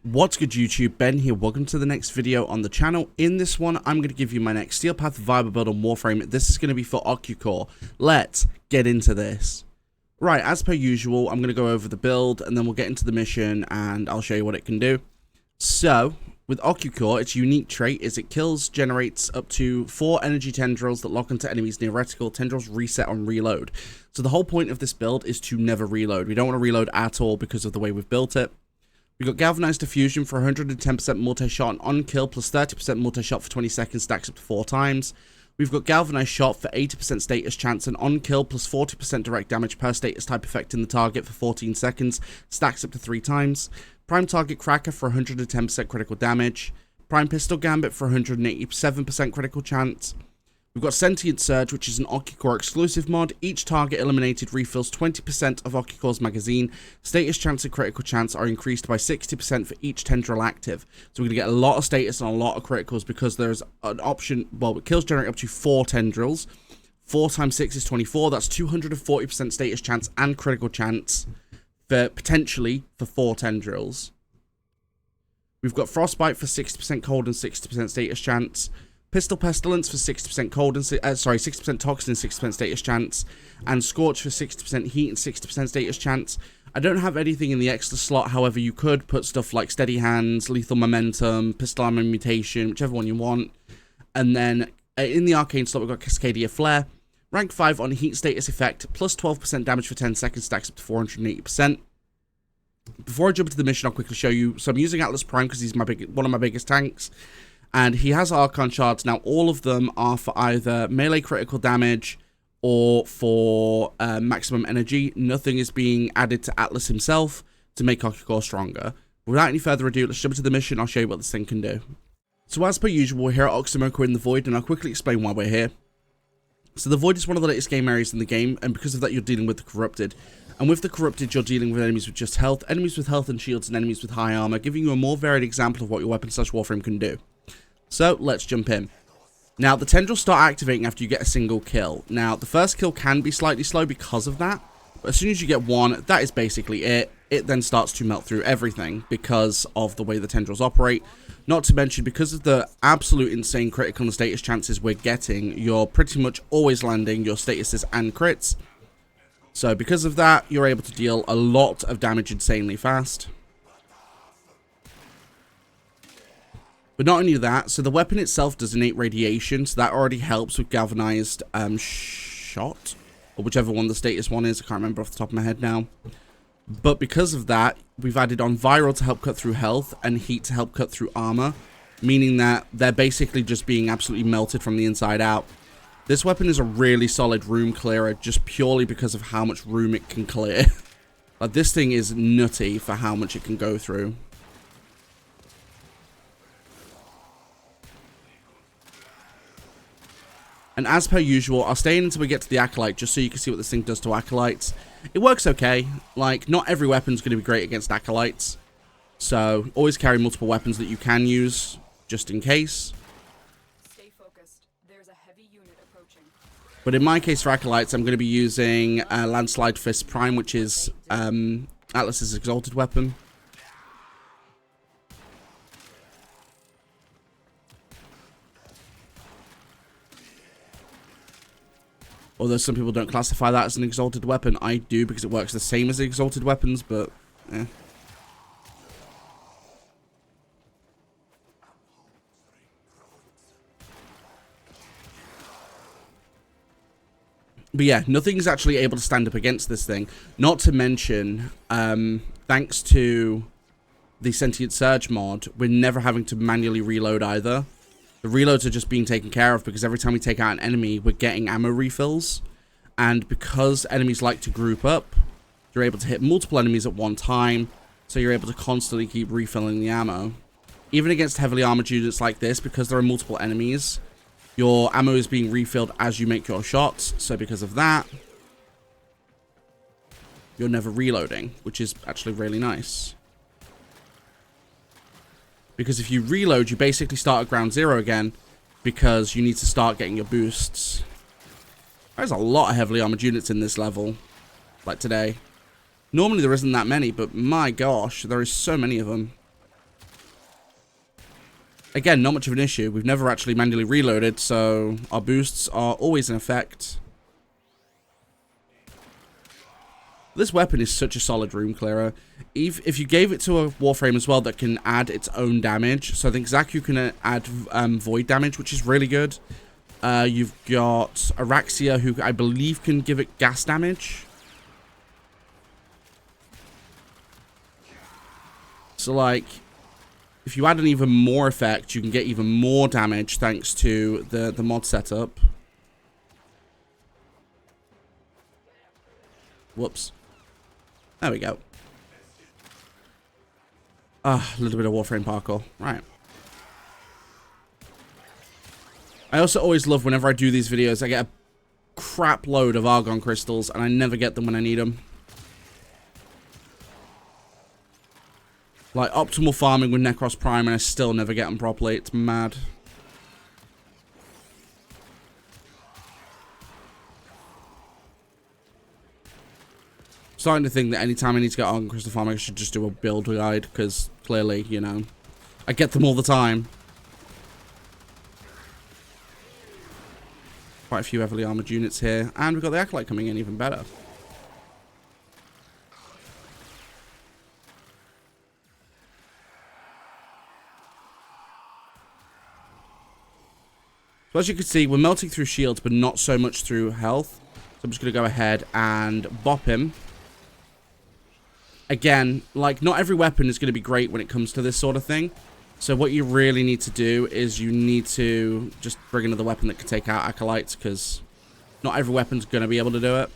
What's good YouTube, Ben here, welcome to the next video on the channel. In this one, I'm going to give you my next Steel Path Viber build on Warframe. This is going to be for Ocucor. Let's get into this. Right, as per usual, I'm going to go over the build and then we'll get into the mission and I'll show you what it can do. So, with Ocucor, its unique trait is it generates up to 4 energy tendrils that lock onto enemies near reticle. Tendrils reset on reload. So the whole point of this build is to never reload. We don't want to reload at all because of the way we've built it. We've got Galvanized Diffusion for 110% multi-shot and on-kill plus 30% multi-shot for 20 seconds, stacks up to 4 times. We've got Galvanized Shot for 80% status chance and on-kill plus 40% direct damage per status type affecting the target for 14 seconds, stacks up to 3 times. Prime Target Cracker for 110% critical damage. Prime Pistol Gambit for 187% critical chance. We've got Sentient Surge, which is an Ocucor exclusive mod. Each target eliminated refills 20% of Ocucor's magazine. Status chance and critical chance are increased by 60% for each tendril active. So we're going to get a lot of status and a lot of criticals because there's an option, well, kills generate up to 4 tendrils. 4 times 6 is 24. That's 240% status chance and critical chance for potentially for 4 tendrils. We've got Frostbite for 60% cold and 60% status chance. Pistol Pestilence for 60% cold and 60% toxin and 60% status chance, and Scorch for 60% heat and 60% status chance. I don't have anything in the extra slot, however you could put stuff like Steady Hands, Lethal Momentum, Pistol Ammo Mutation, whichever one you want. And then in the Arcane slot we've got Cascadia Flare, rank 5 on heat status effect, plus 12% damage for 10 seconds, stacks up to 480%. Before I jump into the mission, I'll quickly show you. So I'm using Atlas Prime because he's one of my biggest tanks. And he has Archon shards. Now, all of them are for either melee critical damage or for maximum energy. Nothing is being added to Atlas himself to make Ocucor stronger. Without any further ado, let's jump into the mission. I'll show you what this thing can do. So, as per usual, we're here at Ocucor in the Void, and I'll quickly explain why we're here. So, the Void is one of the latest game areas in the game, and because of that, you're dealing with the Corrupted. And with the Corrupted, you're dealing with enemies with just health, enemies with health and shields, and enemies with high armor, giving you a more varied example of what your weapon/Warframe can do. So, let's jump in. Now, the tendrils start activating after you get a single kill. Now, the first kill can be slightly slow because of that. But as soon as you get one, that is basically it. It then starts to melt through everything because of the way the tendrils operate. Not to mention, because of the absolute insane critical and status chances we're getting, you're pretty much always landing your statuses and crits. So, because of that, you're able to deal a lot of damage insanely fast. But not only that, so the weapon itself does innate radiation, so that already helps with Galvanized Shot, or whichever one the status one is, I can't remember off the top of my head now. But because of that, we've added on Viral to help cut through health, and Heat to help cut through armor, meaning that they're basically just being absolutely melted from the inside out. This weapon is a really solid room clearer, just purely because of how much room it can clear. Like, this thing is nutty for how much it can go through. And as per usual, I'll stay in until we get to the Acolyte, just so you can see what this thing does to Acolytes. It works okay. Like, not every weapon's going to be great against Acolytes. So, always carry multiple weapons that you can use, just in case. Stay focused. There's a heavy unit approaching. But in my case for Acolytes, I'm going to be using Landslide Fist Prime, which is Atlas's exalted weapon. Although some people don't classify that as an exalted weapon, I do because it works the same as the exalted weapons, but eh. But yeah, nothing's actually able to stand up against this thing. Not to mention, thanks to the Sentient Surge mod, we're never having to manually reload either. The reloads are just being taken care of because every time we take out an enemy, we're getting ammo refills. And because enemies like to group up, you're able to hit multiple enemies at one time. So you're able to constantly keep refilling the ammo. Even against heavily armored units like this, because there are multiple enemies, your ammo is being refilled as you make your shots. So because of that, you're never reloading, which is actually really nice. Because if you reload, you basically start at ground zero again, because you need to start getting your boosts. There's a lot of heavily armored units in this level, like today. Normally there isn't that many, but my gosh, there is so many of them. Again, not much of an issue. We've never actually manually reloaded, so our boosts are always in effect. This weapon is such a solid room clearer. If you gave it to a Warframe as well that can add its own damage, so I think Zaku can add void damage, which is really good. You've got Araxia, who I believe can give it gas damage. So, like, if you add an even more effect, you can get even more damage thanks to the mod setup. Whoops. There we go. Ah, a little bit of Warframe parkour. Right. I also always love whenever I do these videos, I get a crap load of Argon crystals, and I never get them when I need them. Like, optimal farming with Necros Prime, and I still never get them properly. It's mad. Starting to think that anytime I need to get Argon Crystal farming, I should just do a build guide, because clearly, you know, I get them all the time. Quite a few heavily armored units here, and we've got the Acolyte coming in, even better. So as you can see, we're melting through shields, but not so much through health. So I'm just going to go ahead and bop him. Again, like, not every weapon is going to be great when it comes to this sort of thing. So what you really need to do is you need to just bring another weapon that can take out Acolytes, because not every weapon's going to be able to do it.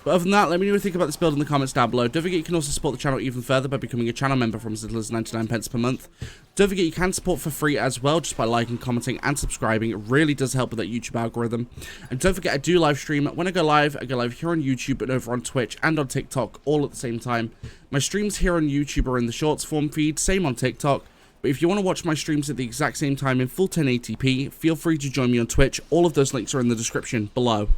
But other than that, let me know what you think about this build in the comments down below. Don't forget you can also support the channel even further by becoming a channel member from as little as 99 pence per month. Don't forget you can support for free as well, just by liking, commenting, and subscribing. It really does help with that YouTube algorithm. And don't forget I do live stream. When I go live here on YouTube and over on Twitch and on TikTok all at the same time. My streams here on YouTube are in the shorts form feed, same on TikTok. But if you want to watch my streams at the exact same time in full 1080p, feel free to join me on Twitch. All of those links are in the description below.